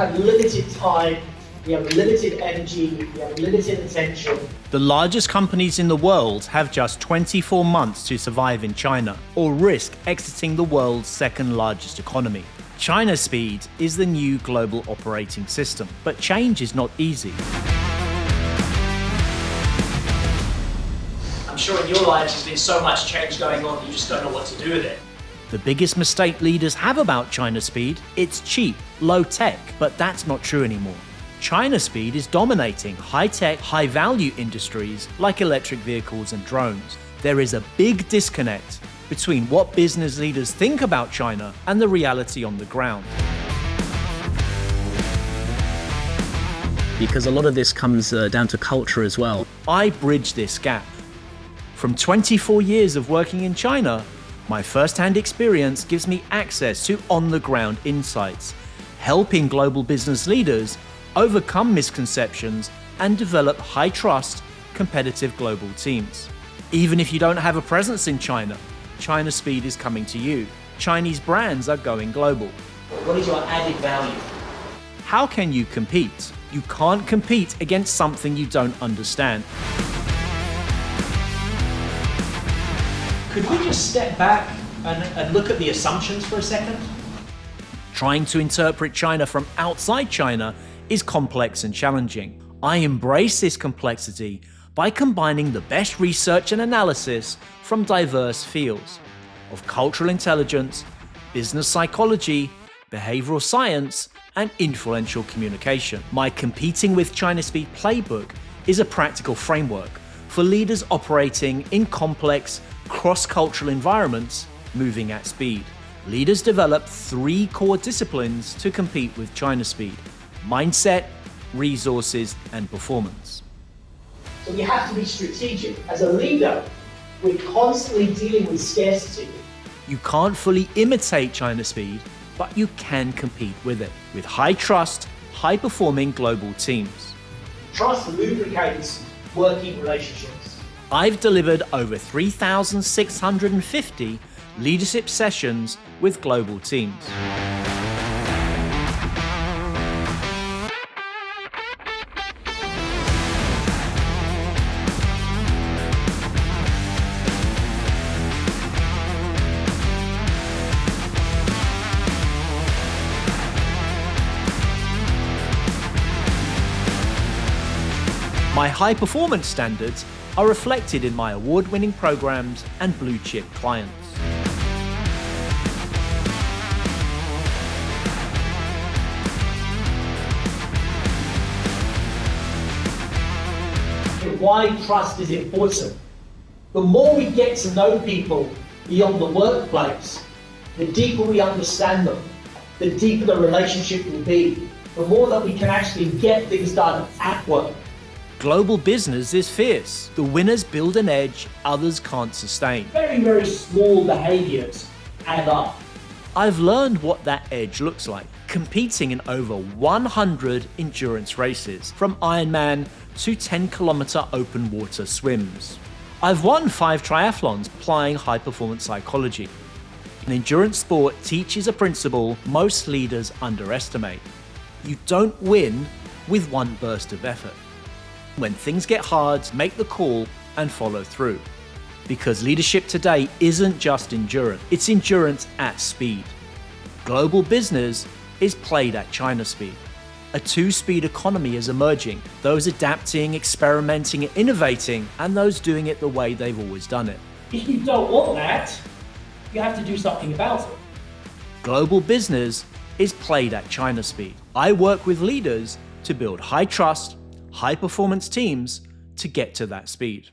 have limited time, we have limited energy, we have limited attention. The largest companies in the world have just 24 months to survive in China or risk exiting the world's second largest economy. ChinaSpeed is the new global operating system, but change is not easy. I'm sure in your lives there's been so much change going on that you just don't know what to do with it. The biggest mistake leaders have about ChinaSpeed, it's cheap, low tech, but that's not true anymore. ChinaSpeed is dominating high-tech, high-value industries like electric vehicles and drones. There is a big disconnect between what business leaders think about China and the reality on the ground. Because a lot of this comes down to culture as well. I bridge this gap. From 24 years of working in China, my first-hand experience gives me access to on-the-ground insights, helping global business leaders overcome misconceptions and develop high-trust, competitive global teams. Even if you don't have a presence in China, ChinaSpeed is coming to you. Chinese brands are going global. What is your added value? How can you compete? You can't compete against something you don't understand. Could we just step back and look at the assumptions for a second? Trying to interpret China from outside China is complex and challenging. I embrace this complexity by combining the best research and analysis from diverse fields of cultural intelligence, business psychology, behavioral science, and influential communication. My Competing with ChinaSpeed playbook is a practical framework for leaders operating in complex, cross-cultural environments moving at speed. Leaders develop 3 core disciplines to compete with ChinaSpeed: mindset, resources, and performance. So we have to be strategic. As a leader, we're constantly dealing with scarcity. You can't fully imitate ChinaSpeed, but you can compete with it with high-trust, high-performing global teams. Trust lubricates working relationships. I've delivered over 3,650 leadership sessions with global teams. My high-performance standards are reflected in my award-winning programs and blue-chip clients. Why trust is important. The more we get to know people beyond the workplace, the deeper we understand them, the deeper the relationship will be, the more that we can actually get things done at work. Global business is fierce. The winners build an edge others can't sustain. Very, very small behaviors add up. I've learned what that edge looks like, competing in over 100 endurance races, from Ironman to 10-kilometer open water swims. I've won 5 triathlons applying high-performance psychology. An endurance sport teaches a principle most leaders underestimate. You don't win with one burst of effort. When things get hard, make the call and follow through. Because leadership today isn't just endurance, it's endurance at speed. Global business is played at ChinaSpeed. A 2-speed economy is emerging, those adapting, experimenting, and innovating, and those doing it the way they've always done it. If you don't want that, you have to do something about it. Global business is played at ChinaSpeed. I work with leaders to build high-trust, high-performance teams to get to that speed.